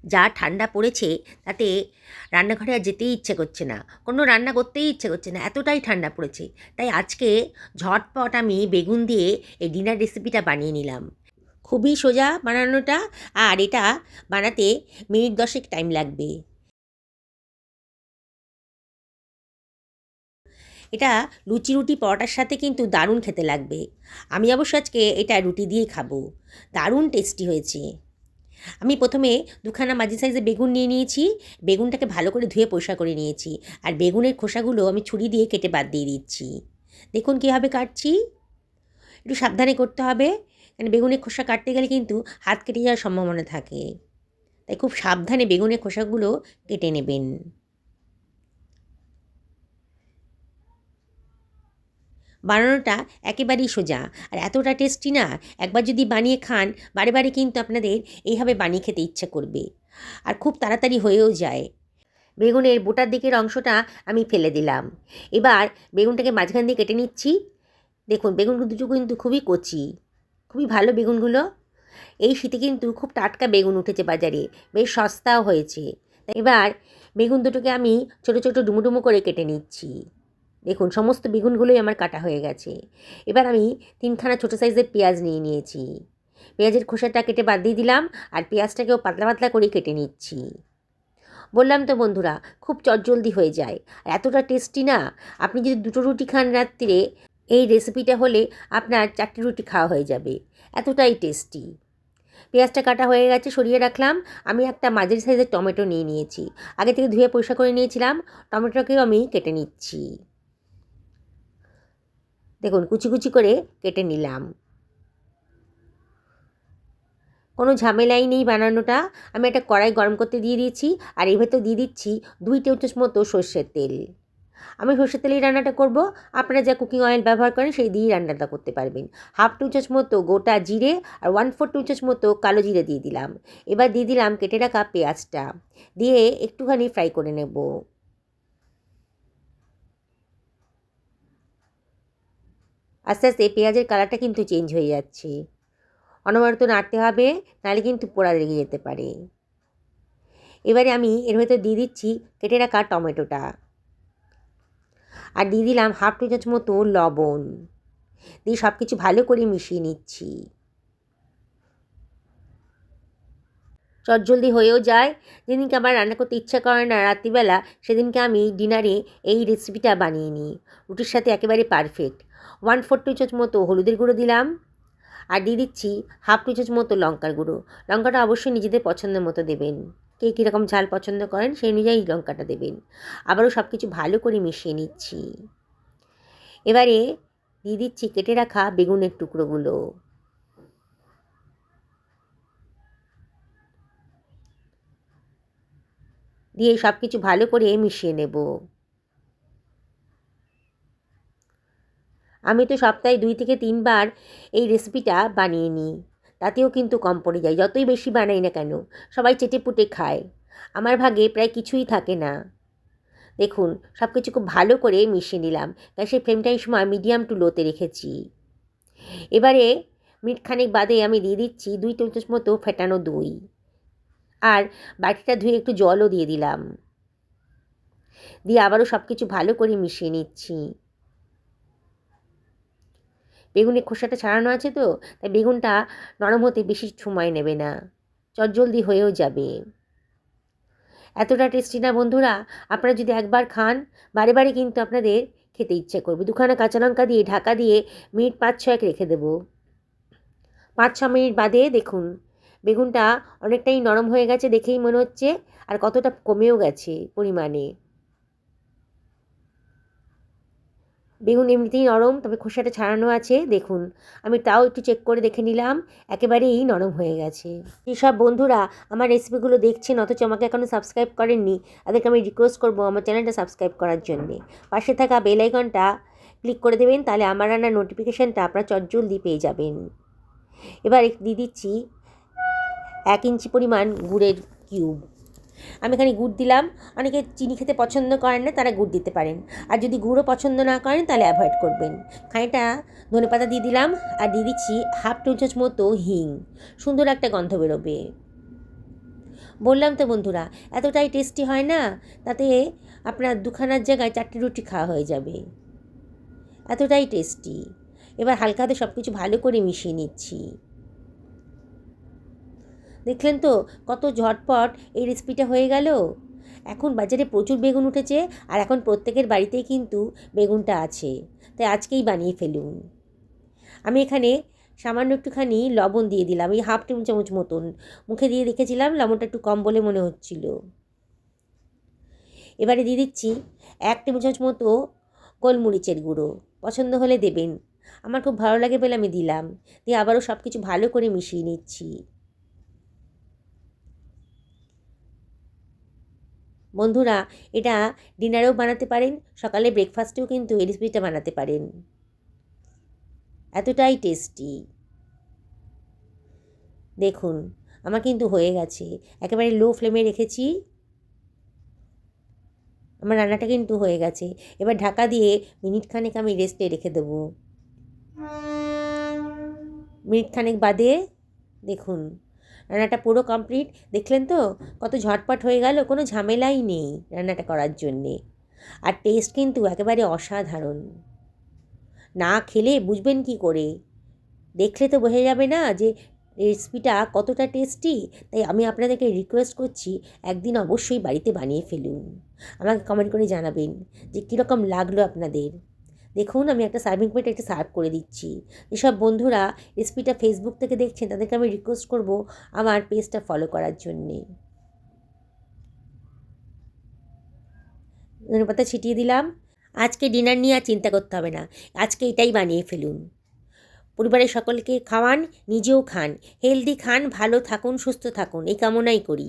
যা ঠান্ডা পড়েছে তাতে রান্নাঘরে আর যেতেই ইচ্ছে করছে না, কোনো রান্না করতেই ইচ্ছে করছে না, এতটাই ঠান্ডা পড়েছে। তাই আজকে ঝটপট আমি বেগুন দিয়ে এই ডিনার রেসিপিটা বানিয়ে নিলাম। খুবই সোজা বানানোটা, আর এটা বানাতে মিনিট 10 টাইম লাগবে। এটা লুচি রুটি পরোটার সাথে কিন্তু দারুণ খেতে লাগবে। আমি অবশ্য আজকে এটা রুটি দিয়েই খাবো। দারুণ টেস্টি হয়েছে। আমি প্রথমে দুখানা মাঝি সাইজের বেগুন নিয়ে নিয়েছি। বেগুনটাকে ভালো করে ধুয়ে পরিষ্কার করে নিয়েছি, আর বেগুনের খোসাগুলো আমি ছুরি দিয়ে কেটে বাদ দিয়ে দিচ্ছি। দেখুন কীভাবে কাটছি, একটু সাবধানে করতে হবে, কারণ বেগুনের খোসা কাটতে গেলে কিন্তু হাত কেটে যাওয়ার সম্ভাবনা থাকে। তাই খুব সাবধানে বেগুনের খোসাগুলো কেটে নেবেন। বানানোটা একেবারেই সোজা, আর এতটা টেস্টি না, একবার যদি বানিয়ে খান বারে বারে কিন্তু আপনাদের এইভাবে বানিয়ে খেতে ইচ্ছে করবে, আর খুব তাড়াতাড়ি হয়েও যায়। বেগুনের বোটার দিকের অংশটা আমি ফেলে দিলাম। এবার বেগুনটাকে মাঝখান দিয়ে কেটে নিচ্ছি। দেখুন বেগুন দুটো কিন্তু খুবই কচি, খুবই ভালো বেগুনগুলো। এই শীতে কিন্তু খুব টাটকা বেগুন উঠেছে বাজারে, বেশ সস্তাও হয়েছে। এবার বেগুন দুটোকে আমি ছোটো ছোটো ডুমো ডুমো করে কেটে নিচ্ছি। দেখুন সমস্ত বেগুনগুলোই আমার কাটা হয়ে গেছে। এবার আমি 3খানা ছোটো সাইজের পেঁয়াজ নিয়ে নিয়েছি। পেঁয়াজের খোসাটা কেটে বাদ দিয়ে দিলাম, আর পেঁয়াজটাকেও পাতলা পাতলা করে কেটে নিচ্ছি। বললাম তো বন্ধুরা, খুব চটজলদি হয়ে যায়, আর এতটা টেস্টি না, আপনি যদি 2টো রুটি খান রাত্রিরে, এই রেসিপিটা হলে আপনার 4টে রুটি খাওয়া হয়ে যাবে, এতটাই টেস্টি। পেঁয়াজটা কাটা হয়ে গেছে, সরিয়ে রাখলাম। আমি একটা মাঝারি সাইজের টমেটো নিয়ে নিয়েছি, আগে থেকে ধুয়ে পরিষ্কার করে নিয়েছিলাম। টমেটোকেও আমি কেটে নিচ্ছি। দেখুন কুচি কুচি করে কেটে নিলাম। কোনো ঝামেলাই নেই বানানোটা। আমি একটা কড়াই গরম করতে দিয়ে দিয়েছি, আর এর ভেতর দিয়ে দিচ্ছি 2 টেবিল চামচ মতো সর্ষের তেল। আমি সর্ষের তেলেই রান্নাটা করব, আপনারা যা কুকিং অয়েল ব্যবহার করেন সেই দিয়েই রান্নাটা করতে পারবেন। 1/2 টেবিল চামচ মতো গোটা জিরে আর 1/4 টেবিল চামচ মতো কালো জিরে দিয়ে দিলাম। এবার দিয়ে দিলাম কেটে রাখা পেঁয়াজটা, দিয়ে একটুখানি ফ্রাই করে নেব। আস্তে আস্তে পেঁয়াজের কালারটা কিন্তু চেঞ্জ হয়ে যাচ্ছে, অনবরত নাড়তে হবে, নাহলে কিন্তু পোড়া লেগে যেতে পারে। এবারে আমি এর ভেতর দিয়ে দিচ্ছি কেটে রাখা টমেটোটা, আর দিয়ে দিলাম 1/2 টেবিল চামচ মতো লবণ, দিয়ে সব কিছু ভালো করে মিশিয়ে নিচ্ছি। চটজলদি হয়েও যায়। যেদিনকে আমার রান্না করতে ইচ্ছা করে না রাত্রিবেলা, সেদিনকে আমি ডিনারে এই রেসিপিটা বানিয়ে নিই। রুটির সাথে একেবারে পারফেক্ট। 1/4 টেবিল চামচ মতো হলুদের গুঁড়ো দিলাম, আর দিয়ে দিচ্ছি 1/2 টেবিল চামচ মতো লঙ্কার গুঁড়ো। লঙ্কাটা অবশ্যই নিজেদের পছন্দের মতো দেবেন, কে কীরকম ঝাল পছন্দ করেন সেই অনুযায়ী লঙ্কাটা দেবেন। আবারও সব কিছু ভালো করে মিশিয়ে নিচ্ছি। এবারে দিয়ে দিচ্ছি কেটে রাখা বেগুনের টুকরোগুলো, দিয়ে সব কিছু ভালো করে মিশিয়ে নেব। আমি তো সপ্তাহে 2 থেকে 3 বার এই রেসিপিটা বানিয়ে নিই, তাতেও কিন্তু কম পড়ে যায়। যতই বেশি বানাই না কেন, সবাই চেটেপুটে খায়, আমার ভাগে প্রায় কিছুই থাকে না। দেখুন সব কিছু খুব ভালো করে মিশিয়ে নিলাম। গ্যাসের ফ্লেমটা এই সময় মিডিয়াম টু লোতে রেখেছি। এবারে মিনিট খানেক বাদে আমি দিয়ে দিচ্ছি 2 টেবিল চামচ মতো ফেটানো দই, আর বাটিটা ধুয়ে একটু জলও দিয়ে দিলাম। দিয়ে আবারও সব কিছু ভালো করে মিশিয়ে নিচ্ছি। বেগুনের খোসাটা ছাড়ানো আছে তো, তাই বেগুনটা নরম হতে বেশি সময় নেবে না, চটজলদি হয়েও যাবে। এতটা টেস্টি না বন্ধুরা, আপনারা যদি একবার খান বারে বারে কিন্তু আপনাদের খেতে ইচ্ছে করবে। 2খানা কাঁচা লঙ্কা দিয়ে ঢাকা দিয়ে মিনিট 5-6 রেখে দেবো। 5-6 মিনিট বাদে দেখুন বেগুনটা অনেকটাই নরম হয়ে গেছে দেখেই মনে হচ্ছে, আর কতটা কমেও গেছে পরিমাণে। বেগুন এমনিতেই নরম, তবে খোসাটা ছাড়ানো আছে। দেখুন আমি তাও একটু চেক করে দেখে নিলাম, একেবারেই নরম হয়ে গেছে। যেসব বন্ধুরা আমার রেসিপিগুলো দেখছেন অথচ আমাকে এখনও সাবস্ক্রাইব করেননি, তাদেরকে আমি রিকোয়েস্ট করবো আমার চ্যানেলটা সাবস্ক্রাইব করার জন্যে। পাশে থাকা বেল আইকনটা ক্লিক করে দেবেন, তাহলে আমার রান্নার নোটিফিকেশানটা আপনারা চটজলদি পেয়ে যাবেন। এবার দিয়ে দিচ্ছি 1 ইঞ্চি পরিমাণ গুড়ের কিউব। আমি এখানে গুড় দিলাম। অনেকে চিনি খেতে পছন্দ করেন না, তারা গুড় দিতে পারেন, আর যদি গুড়ও পছন্দ না করেন তাহলে অ্যাভয়েড করবেন। খানিকটা ধনেপাতা দিয়ে দিলাম, আর দিয়ে দিচ্ছি 1/2 টেবিল চামচ মতো হিং, সুন্দর একটা গন্ধ বেরোবে। বললাম তো বন্ধুরা, এতটাই টেস্টি হয় না, তাতে আপনার দুখানার জায়গায় 4টে রুটি খাওয়া হয়ে যাবে, এতটাই টেস্টি। এবার হালকা হাতে সব কিছু ভালো করে মিশিয়ে নিচ্ছি। দেখলেন তো কত ঝটপট এই রেসিপিটা হয়ে গেল। এখন বাজারে প্রচুর বেগুন উঠেছে, আর এখন প্রত্যেকের বাড়িতেই কিন্তু বেগুনটা আছে, তাই আজকেই বানিয়ে ফেলুন। আমি এখানে সামান্য একটুখানি লবণ দিয়ে দিলাম, এই হাফ টেবিল চামচ মতন। মুখে দিয়ে দেখেছিলাম লবণটা একটু কম বলে মনে হচ্ছিল। এবারে দিয়ে দিচ্ছি 1 টেবিল চামচ মতো গোলমরিচের গুঁড়ো, পছন্দ হলে দেবেন। আমার খুব ভালো লাগে বলে আমি দিলাম। দিয়ে আবারও সব কিছু ভালো করে মিশিয়ে নিচ্ছি। বন্ধুরা, এটা ডিনারেও বানাতে পারেন, সকালে ব্রেকফাস্টেও কিন্তু এই রেসিপিটা বানাতে পারেন, এতটাই টেস্টি। দেখুন আমার কিন্তু হয়ে গেছে, একেবারে লো ফ্লেমে রেখেছি, আমার রান্নাটা কিন্তু হয়ে গেছে। এবার ঢাকা দিয়ে মিনিট খানেক আমি রেস্টে রেখে দেবো। মিনিট খানেক বাদে দেখুন রান্নাটা পুরো কমপ্লিট। দেখলেন তো কত ঝটপট হয়ে গেল, কোনো ঝামেলাই নেই রান্নাটা করার জন্যে। আর টেস্ট কিন্তু একেবারে অসাধারণ, না খেলে বুঝবেন কি করে, দেখলে তো বোঝা যাবে না যে রেসিপিটা কতটা টেস্টি। তাই আমি আপনাদেরকে রিকোয়েস্ট করছি, একদিন অবশ্যই বাড়িতে বানিয়ে ফেলুন। আমাকে কমেন্ট করে জানাবেন যে কীরকম লাগলো আপনাদের। দেখুন আমি একটা সার্ভিং প্লেটে একটা সার্ভ করে দিচ্ছি। যেসব বন্ধুরা রেসিপিটা ফেসবুক থেকে দেখছেন তাদেরকে আমি রিকোয়েস্ট করব আমার পেজটা ফলো করার জন্যে। ধনেপাতা ছিটিয়ে দিলাম। আজকে ডিনার নিয়ে আর চিন্তা করতে হবে না, আজকে এটাই বানিয়ে ফেলুন। পরিবারের সকলকে খাওয়ান, নিজেও খান, হেলদি খান, ভালো থাকুন, সুস্থ থাকুন, এই কামনাই করি।